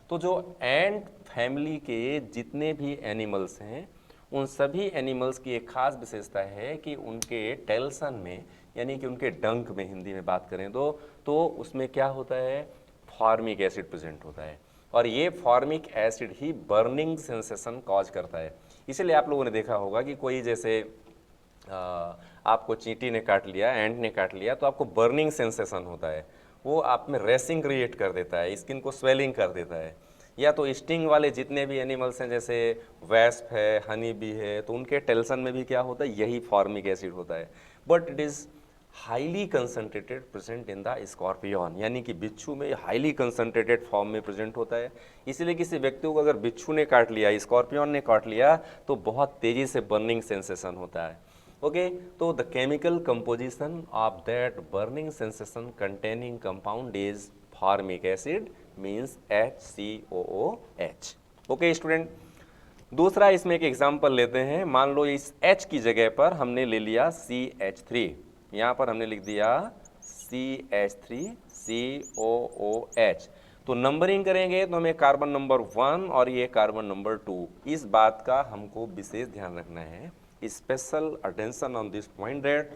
तो जो ant फैमिली के जितने भी एनिमल्स हैं, उन सभी एनिमल्स की एक खास विशेषता है कि उनके टेल्सन में, यानी कि उनके डंक में हिंदी में बात करें तो उसमें क्या होता है, फॉर्मिक एसिड प्रेजेंट होता है, और ये फॉर्मिक एसिड ही बर्निंग सेंसेशन कॉज करता है। इसीलिए आप लोगों ने देखा होगा कि कोई जैसे आपको चींटी ने काट लिया, एंट ने काट लिया, तो आपको बर्निंग सेंसेशन होता है, वो आप में रेसिंग क्रिएट कर देता है, स्किन को स्वेलिंग कर देता है। या तो स्टिंग वाले जितने भी एनिमल्स हैं, जैसे वेस्प है, हनी बी है, तो उनके टेल्सन में भी क्या होता है, यही फॉर्मिक एसिड होता है। But it is highly concentrated present in the scorpion, यानी कि बिच्छू में हाईली कंसनट्रेटेड फॉर्म में प्रेजेंट होता है। इसीलिए किसी व्यक्ति को अगर बिच्छू ने काट लिया, स्कॉर्पियन ने काट लिया, तो बहुत तेजी से बर्निंग सेंसेशन होता है। ओके, तो the chemical composition of that burning sensation containing compound is formic acid, means HCOOH। Okay student, दूसरा इसमें एक एग्जाम्पल लेते हैं। मान लो इस H की जगह पर हमने ले लिया CH3, यहाँ पर हमने लिख दिया CH3COOH। तो नंबरिंग करेंगे तो हमें कार्बन नंबर 1 और ये कार्बन नंबर 2, इस बात का हमको विशेष ध्यान रखना है। Special attention on this point that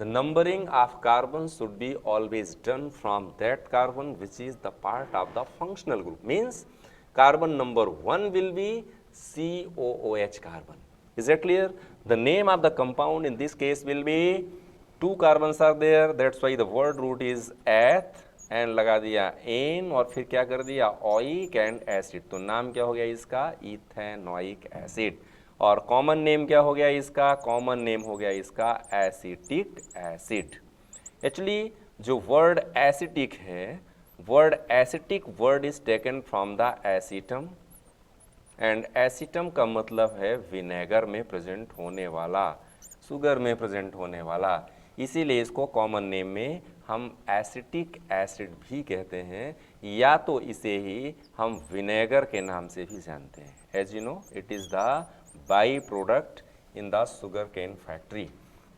the numbering of carbon should be always done from that carbon which is the part of the functional group. Means carbon number 1 will be COOH carbon. Is that clear? The name of the compound in this case will be, 2 carbons are there, that's why the word root is eth, and लगा दिया N, और फिर क्या कर दिया, oic and acid। तो नाम क्या हो गया इसका, इथेनोइक एसिड। और कॉमन नेम क्या हो गया इसका, कॉमन नेम हो गया इसका एसिटिक एसिड। एक्चुअली जो वर्ड एसिटिक है, word acetic word is taken from the acetum, and acetum का मतलब है विनेगर में प्रेजेंट होने वाला, शुगर में प्रेजेंट होने वाला। इसीलिए इसको कॉमन नेम में हम एसिटिक एसिड भी कहते हैं, या तो इसे ही हम विनेगर के नाम से भी जानते हैं। As you know, it is the by product in the sugar cane factory.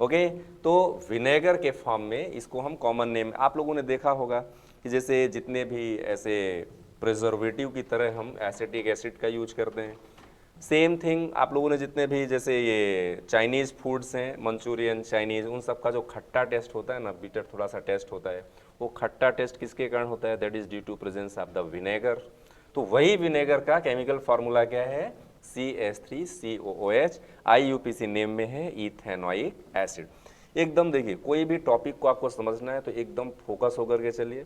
Okay, तो विनेगर के फॉर्म में इसको हम कॉमन नेम, आप लोगों ने देखा होगा कि जैसे जितने भी ऐसे प्रिजर्वेटिव की तरह हम एसिटिक एसिड का यूज करते हैं, सेम थिंग आप लोगों ने जितने भी जैसे ये चाइनीज़ फूड्स हैं, मंचूरियन, चाइनीज़, उन सब का जो खट्टा टेस्ट होता है ना, बीटर थोड़ा सा टेस्ट होता है, वो खट्टा टेस्ट किसके कारण होता है, that is due to presence of the vinegar. तो वही विनेगर का केमिकल फार्मूला क्या है, CH3COOH, IUPAC नेम में है इथेनोइक एसिड। एकदम देखिए, कोई भी टॉपिक को आपको समझना है तो एकदम फोकस होकर के चलिए,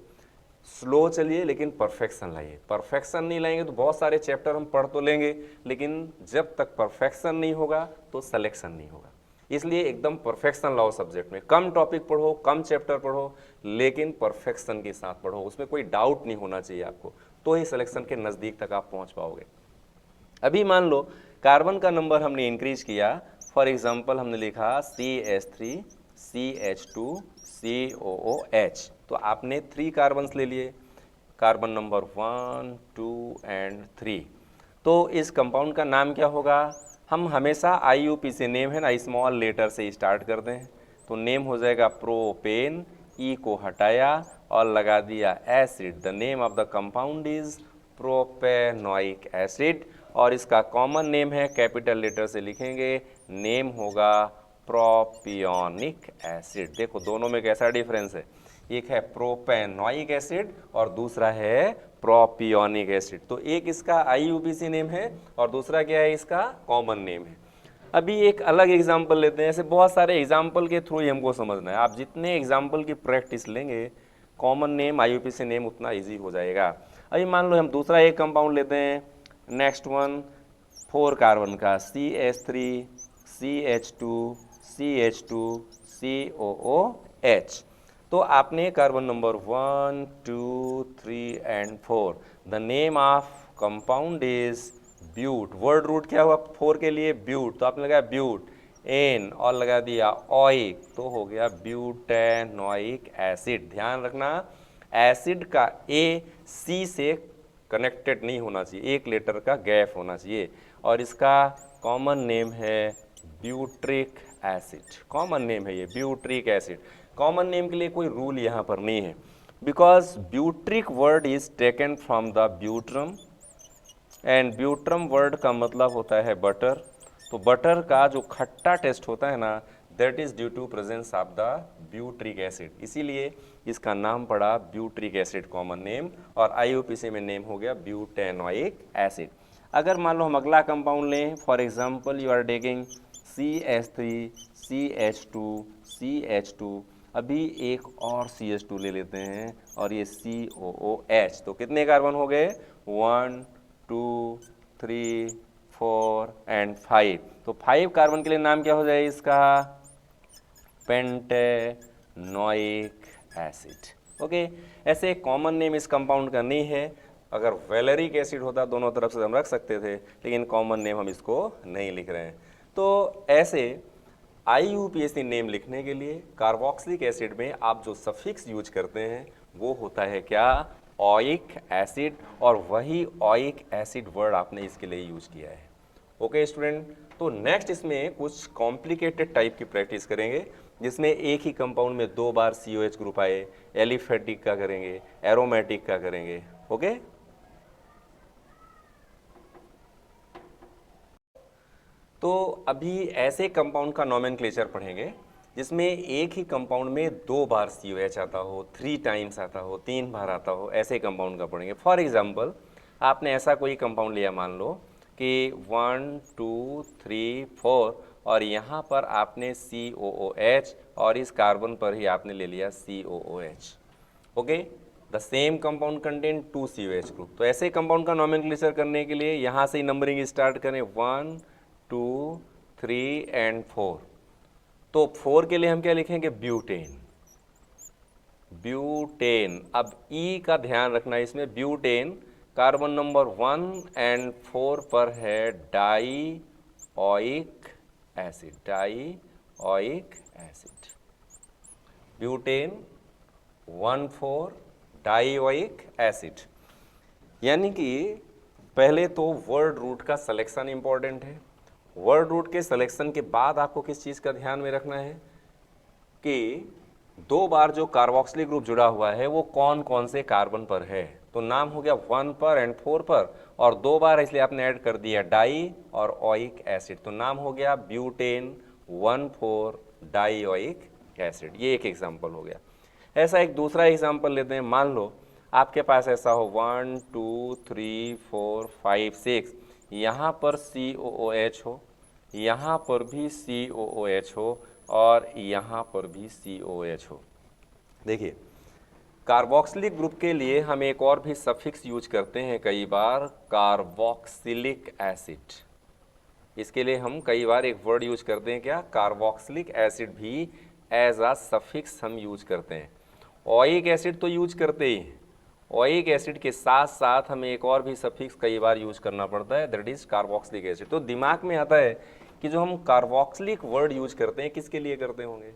स्लो चलिए लेकिन परफेक्शन लाइए। परफेक्शन नहीं लाएंगे तो बहुत सारे चैप्टर हम पढ़ तो लेंगे, लेकिन जब तक परफेक्शन नहीं होगा तो सिलेक्शन नहीं होगा। इसलिए एकदम परफेक्शन लाओ सब्जेक्ट में, कम टॉपिक पढ़ो, कम चैप्टर पढ़ो, लेकिन परफेक्शन के साथ पढ़ो, उसमें कोई डाउट नहीं होना चाहिए आपको, तो ही सिलेक्शन के नज़दीक तक आप पहुंच पाओगे। अभी मान लो कार्बन का नंबर हमने इंक्रीज किया, फॉर एग्जांपल हमने लिखा CH3 CH2 COOH, तो आपने 3 कार्बन्स ले लिए, कार्बन नंबर 1 2 एंड 3। तो इस कंपाउंड का नाम क्या होगा? हम हमेशा IUP से नेम है ना स्मॉल लेटर से स्टार्ट करते हैं, तो नेम हो जाएगा प्रोपेन, ई को हटाया और लगा दिया acid. The name of the compound is propanoic acid, और इसका कॉमन नेम है, कैपिटल लेटर से लिखेंगे, नेम होगा प्रोपियोनिक एसिड। देखो दोनों में कैसा डिफरेंस है, एक है प्रोपेनोइक एसिड और दूसरा है प्रोपियोनिक एसिड। तो एक इसका IUPAC नेम है और दूसरा क्या है, इसका कॉमन नेम है। अभी एक अलग एग्जाम्पल लेते हैं, ऐसे बहुत सारे एग्जाम्पल के थ्रू ही हमको समझना है। आप जितने एग्जाम्पल की प्रैक्टिस लेंगे, कॉमन नेम IUPAC नेम उतना ईजी हो जाएगा। अभी मान लो हम दूसरा एक कंपाउंड लेते हैं, नेक्स्ट वन 4 कार्बन का CH3 CH2 CH2 COOH। तो आपने carbon number 1 2 3 and 4, the name of compound is but. Word root क्या हुआ 4 के लिए? ब्यूट, तो आपने लगाया ब्यूट, एन और लगा दिया ऑइक, तो हो गया ब्यूटेनोइक एसिड। ध्यान रखना एसिड का ए सी से कनेक्टेड नहीं होना चाहिए, एक लेटर का गैप होना चाहिए, और इसका कॉमन नेम है ब्यूट्रिक एसिड। कॉमन नेम है ये ब्यूट्रिक एसिड। कॉमन नेम के लिए कोई रूल यहाँ पर नहीं है, because butyric word is taken from the butyrum, and butyrum word का मतलब होता है बटर। तो बटर का जो खट्टा टेस्ट होता है ना, that is due to presence of the butyric acid, इसीलिए इसका नाम पड़ा ब्यूट्रिक एसिड कॉमन नेम, और IUPAC में नेम हो गया ब्यूटेनोइक एसिड। अगर मान लो हम अगला कंपाउंड लें, for example you are taking CH3 CH2 CH2, अभी एक और CH2 ले लेते हैं और ये COOH, तो कितने कार्बन हो गए? 1 2 3 4 एंड 5। तो 5 कार्बन के लिए नाम क्या हो जाए इसका? Pentanoic acid. ओके, ऐसे कॉमन नेम इस कंपाउंड का नहीं है। अगर वैलेरिक एसिड होता दोनों तरफ से हम रख सकते थे, लेकिन कॉमन नेम हम इसको नहीं लिख रहे हैं। तो ऐसे IUPAC नेम लिखने के लिए कार्बोक्सिलिक एसिड में आप जो सफिक्स यूज करते हैं वो होता है क्या? ओइक एसिड, और वही ओइक एसिड वर्ड आपने इसके लिए यूज किया है। ओके स्टूडेंट, तो नेक्स्ट इसमें कुछ कॉम्प्लिकेटेड टाइप की प्रैक्टिस करेंगे, जिसमें एक ही कंपाउंड में 2 बार COH ग्रुप आए। एलिफेटिक का करेंगे, एरोमेटिक का करेंगे। ओके, तो अभी ऐसे कंपाउंड का नोमेनक्लेचर पढ़ेंगे जिसमें एक ही कंपाउंड में 2 बार COH आता हो, 3 टाइम्स आता हो, 3 बार आता हो, ऐसे कंपाउंड का पढ़ेंगे। फॉर एग्जांपल आपने ऐसा कोई कंपाउंड लिया, मान लो कि 1 2 3 4, और यहाँ पर आपने COOH और इस कार्बन पर ही आपने ले लिया COOH। Okay, the same compound contain 2 COH group. तो ऐसे कंपाउंड का नोमेनक्लेचर करने के लिए यहाँ से ही नंबरिंग स्टार्ट करें, 1 2 3 एंड 4। तो 4 के लिए हम क्या लिखेंगे? ब्यूटेन। ब्यूटेन। अब ई का ध्यान रखना, इसमें ब्यूटेन कार्बन नंबर 1 एंड 4 पर है die oic acid. Die oic acid, butane 1 4 die oic acid. यानी कि पहले तो वर्ड रूट का सिलेक्शन इंपॉर्टेंट है। वर्ड रूट के सिलेक्शन के बाद आपको किस चीज़ का ध्यान में रखना है कि 2 बार जो कार्बोक्सिलिक ग्रुप जुड़ा हुआ है वो कौन कौन से कार्बन पर है। तो नाम हो गया 1 पर एंड 4 पर, और 2 बार इसलिए आपने ऐड कर दिया डाई और ओइक एसिड, तो नाम हो गया ब्यूटेन 1 4 डाई ओइक एसिड। ये एक एग्जाम्पल हो गया। ऐसा एक दूसरा एग्जाम्पल लेते हैं, मान लो आपके पास ऐसा हो 1 2 3 4 5 6, यहाँ पर COOH हो, यहाँ पर भी COOH हो, और यहाँ पर भी COH हो। देखिए कार्बोक्सिलिक ग्रुप के लिए हम एक और भी सफिक्स यूज करते हैं कई बार, कार्बोक्सिलिक एसिड। इसके लिए हम कई बार एक वर्ड यूज करते हैं, क्या, कार्बोक्सिलिक एसिड भी एज अ सफिक्स हम यूज करते हैं। ओइक एसिड तो यूज करते ही, ओइक एसिड के साथ साथ हमें एक और भी सफिक्स कई बार यूज करना पड़ता है, दैट इज कार्बोक्सिलिक एसिड। तो दिमाग में आता है कि जो हम कार्बोक्सिलिक वर्ड यूज करते हैं किसके लिए करते होंगे।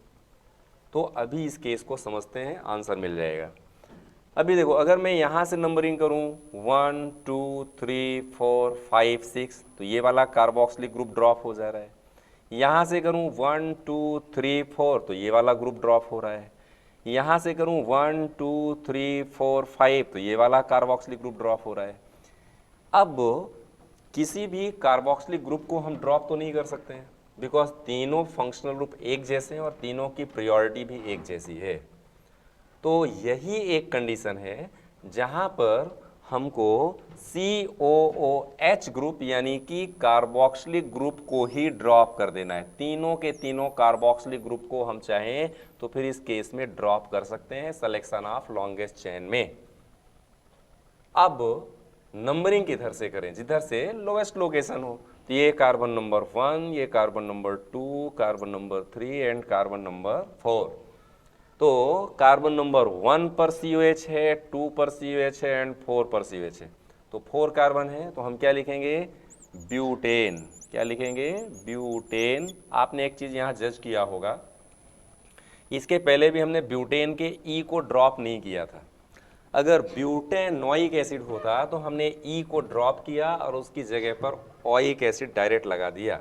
तो अभी इस केस को समझते हैं, आंसर मिल जाएगा। अभी देखो, अगर मैं यहाँ से नंबरिंग करूँ 1 2 3 4 5 6, तो ये वाला कार्बोक्सिलिक ग्रुप ड्रॉप हो जा रहा है। यहाँ से करूँ 1 2 3 4, तो ये वाला ग्रुप ड्रॉप हो रहा है। यहाँ से करूँ 1 2 3 4 5, तो ये वाला कार्बोक्सिलिक ग्रुप ड्रॉप हो रहा है। अब किसी भी कार्बोक्सिलिक ग्रुप को हम ड्रॉप तो नहीं कर सकते हैं, बिकॉज तीनों फंक्शनल ग्रुप एक जैसे हैं और तीनों की प्रायोरिटी भी एक जैसी है। तो यही एक कंडीशन है जहाँ पर हमको COOH ग्रुप यानी कि कार्बोक्सिलिक ग्रुप को ही ड्रॉप कर देना है। तीनों के तीनों कार्बोक्सिलिक ग्रुप को हम चाहें तो फिर इस केस में ड्रॉप कर सकते हैं सिलेक्शन ऑफ लॉन्गेस्ट चेन में। अब नंबरिंग किधर से करें, जिधर से लोएस्ट लोकेशन हो। तो ये कार्बन नंबर 1, ये carbon number 2, carbon number 3 and carbon number 4। तो कार्बन नंबर 1 पर COH है, 2 पर COH है एंड 4 पर COH है। तो 4 कार्बन है, तो हम क्या लिखेंगे, ब्यूटेन। क्या लिखेंगे, ब्यूटेन। आपने एक चीज़ यहाँ जज किया होगा, इसके पहले भी हमने ब्यूटेन के E को ड्रॉप नहीं किया था। अगर ब्यूटेनोइक एसिड होता तो हमने E को ड्रॉप किया और उसकी जगह पर ओइक एसिड डायरेक्ट लगा दिया,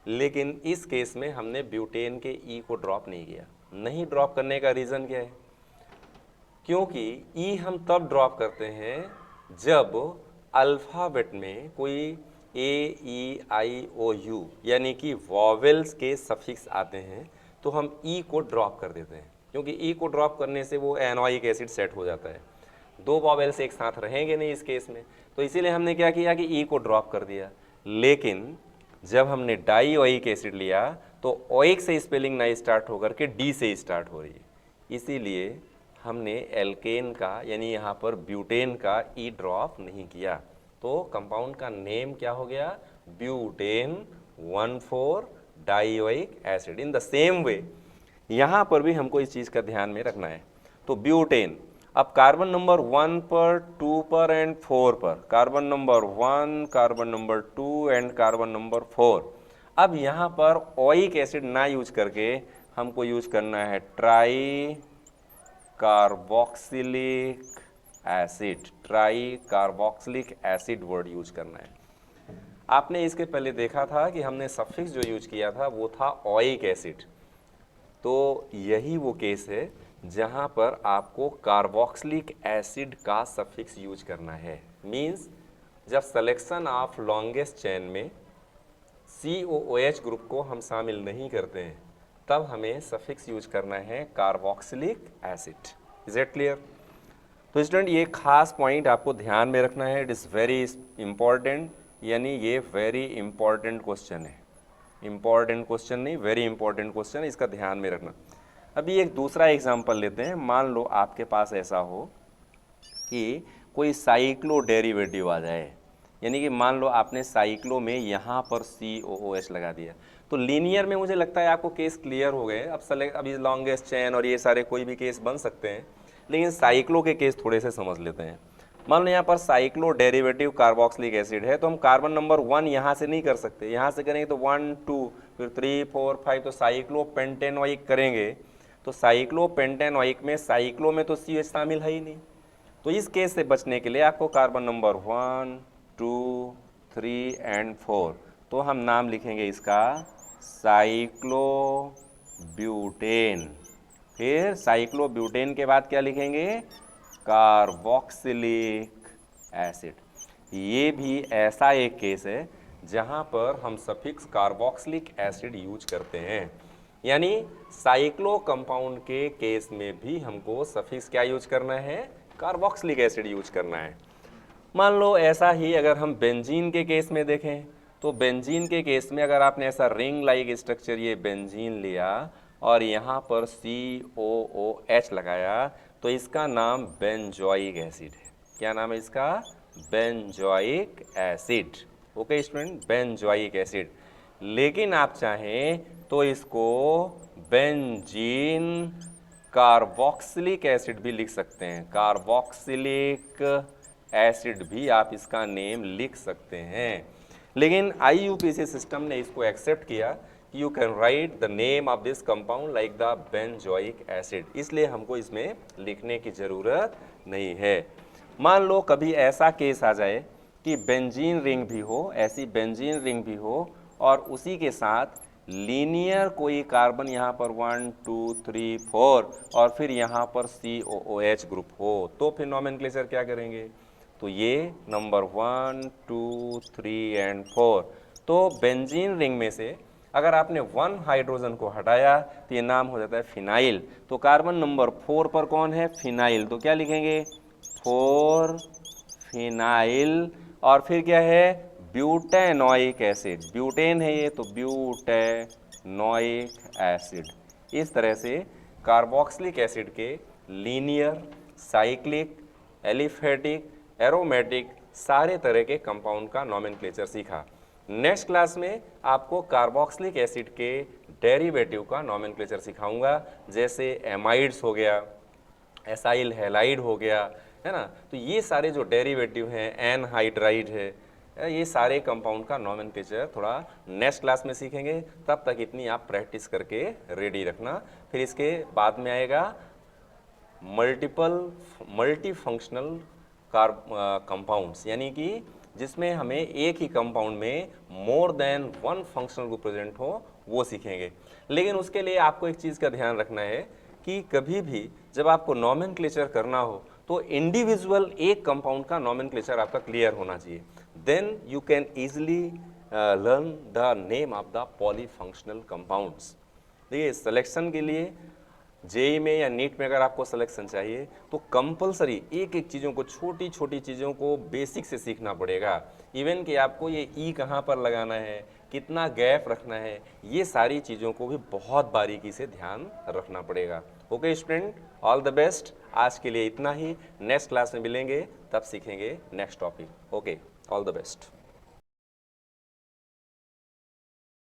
लेकिन इस केस में हमने ब्यूटेन के E को ड्रॉप नहीं किया। नहीं ड्रॉप करने का रीज़न क्या है, क्योंकि E हम तब ड्रॉप करते हैं जब अल्फ़ाबेट में कोई AEIOU यानी कि वॉवेल्स के सफिक्स आते हैं तो हम E को ड्रॉप कर देते हैं, क्योंकि E को ड्रॉप करने से वो एनोइक एसिड सेट हो जाता है। दो वॉवेल्स एक साथ रहेंगे नहीं इस केस में, तो इसीलिए हमने क्या किया कि E को ड्रॉप कर दिया। लेकिन जब हमने डाईओइक एसिड लिया तो ओइक से स्पेलिंग ना स्टार्ट होकर के डी से स्टार्ट हो रही है, इसीलिए हमने एल्केन का यानी यहाँ पर ब्यूटेन का E ड्रॉप नहीं किया। तो कंपाउंड का नेम क्या हो गया, butane 1,4 dioic acid. In the same way यहाँ पर भी हमको इस चीज़ का ध्यान में रखना है। तो ब्यूटेन, अब कार्बन नंबर 1 पर, 2 पर एंड 4 पर, carbon number 1, carbon number 2 and carbon number 4। अब यहाँ पर ओइक एसिड ना यूज करके हमको यूज करना है try carboxylic acid. Try carboxylic acid word use करना है। आपने इसके पहले देखा था कि हमने सफिक्स जो यूज किया था वो था ओइक एसिड। तो यही वो केस है जहाँ पर आपको कार्बोक्सिलिक एसिड का सफिक्स यूज करना है। मींस जब सिलेक्शन ऑफ लॉन्गेस्ट चेन में COOH ग्रुप को हम शामिल नहीं करते हैं तब हमें सफिक्स यूज करना है carboxylic acid. Is it clear? तो स्टूडेंट ये खास पॉइंट आपको ध्यान में रखना है, इट इज़ वेरी इंपॉर्टेंट, यानी ये वेरी इंपॉर्टेंट क्वेश्चन है। इंपॉर्टेंट क्वेश्चन नहीं, वेरी इंपॉर्टेंट क्वेश्चन, इसका ध्यान में रखना। अभी एक दूसरा एग्जांपल लेते हैं। मान लो आपके पास ऐसा हो कि कोई साइक्लो डेरिवेटिव आ जाए, यानी कि मान लो आपने साइक्लो में यहाँ पर COOH लगा दिया, तो लीनियर में मुझे लगता है आपको केस क्लियर हो गए। अभी लॉन्गेस्ट चेन और ये सारे कोई भी केस बन सकते हैं, लेकिन साइक्लो के केस थोड़े से समझ लेते हैं। मान लो यहाँ पर साइक्लो डेरिवेटिव कार्बोक्सिलिक एसिड है, तो हम कार्बन नंबर 1 यहाँ से नहीं कर सकते, यहाँ से करेंगे तो 1 2 फिर 3 4 5, तो साइक्लो पेंटेनोइक करेंगे। तो साइक्लो पेंटेनोइक में साइक्लो में तो CH शामिल है ही नहीं, तो इस केस से बचने के लिए आपको कार्बन नंबर 1 2 3 एंड 4, तो हम नाम लिखेंगे इसका साइक्लो ब्यूटेन। फिर साइक्लो ब्यूटेन के बाद क्या लिखेंगे, कार्बोक्सिलिक एसिड। ये भी ऐसा एक केस है जहाँ पर हम सफिक्स कार्बोक्सिलिक एसिड यूज करते हैं, यानी साइक्लो कंपाउंड के केस में भी हमको सफिक्स क्या यूज करना है, कार्बोक्सिलिक एसिड यूज करना है। मान लो ऐसा ही अगर हम बेंजीन के केस में देखें, तो बेंजीन के केस में अगर आपने ऐसा रिंग लाइक स्ट्रक्चर ये बेंजीन लिया और यहाँ पर COOH लगाया, तो इसका नाम बेंजोइक एसिड है। क्या नाम है इसका? Benzoic acid. Okay student, benzoic acid. लेकिन आप चाहें तो इसको बेंजीन कार्बोक्सिलिक एसिड भी लिख सकते हैं। कार्बोक्सिलिक एसिड भी आप इसका नेम लिख सकते हैं। लेकिन IUPAC सिस्टम ने इसको एक्सेप्ट किया कि you can write the name of this compound like the benzoic acid, इसलिए हमको इसमें लिखने की ज़रूरत नहीं है। मान लो कभी ऐसा केस आ जाए कि बेंजीन रिंग भी हो, ऐसी बेंजीन रिंग भी हो और उसी के साथ लीनियर कोई कार्बन यहाँ पर 1 2 3 4 और फिर यहाँ पर COOH ग्रुप हो, तो फिर नॉमेनक्लेचर क्या करेंगे? तो ये नंबर 1 2 3 एंड 4, तो बेंजीन रिंग में से अगर आपने 1 हाइड्रोजन को हटाया तो ये नाम हो जाता है फिनाइल। तो कार्बन नंबर 4 पर कौन है? फिनाइल। तो क्या लिखेंगे? 4 फिनाइल। और फिर क्या है? Butanoic acid. ब्यूटेन है ये, तो ब्यूटेनोइक एसिड। इस तरह से कार्बोक्सिलिक एसिड के लीनियर, साइक्लिक, एलिफेटिक, एरोमेटिक सारे तरह के कंपाउंड का नॉमेनक्लेचर सीखा। नेक्स्ट क्लास में आपको कार्बोक्सिलिक एसिड के डेरिवेटिव का नॉमेनक्लेचर सिखाऊंगा, जैसे एमाइड्स हो गया, एसाइल हैलाइड हो गया, है ना। तो ये सारे जो डेरिवेटिव हैं, एनहाइड्राइड है, ये सारे कंपाउंड का नॉमेनक्लेचर थोड़ा नेक्स्ट क्लास में सीखेंगे। तब तक इतनी आप प्रैक्टिस करके रेडी रखना। फिर इसके बाद में आएगा मल्टी फंक्शनल कंपाउंड्स, यानी कि जिसमें हमें एक ही कंपाउंड में more than 1 functional group present हो, वो सीखेंगे। लेकिन उसके लिए आपको एक चीज़ का ध्यान रखना है कि कभी भी जब आपको नॉमेनक्लेचर करना हो तो इंडिविजुअल एक कंपाउंड का नॉमेनक्लेचर आपका क्लियर होना चाहिए। Then you can easily learn the name of the polyfunctional compounds. देखिए, सिलेक्शन के लिए जेई में या नीट में अगर आपको सिलेक्शन चाहिए तो कंपलसरी एक एक चीज़ों को, छोटी छोटी चीज़ों को बेसिक से सीखना पड़ेगा। इवन कि आपको ये ई कहाँ पर लगाना है, कितना गैप रखना है, ये सारी चीज़ों को भी बहुत बारीकी से ध्यान रखना पड़ेगा। Okay student, all the best. आज के लिए इतना ही, नेक्स्ट क्लास में मिलेंगे, तब सीखेंगे next topic. Okay, all the best.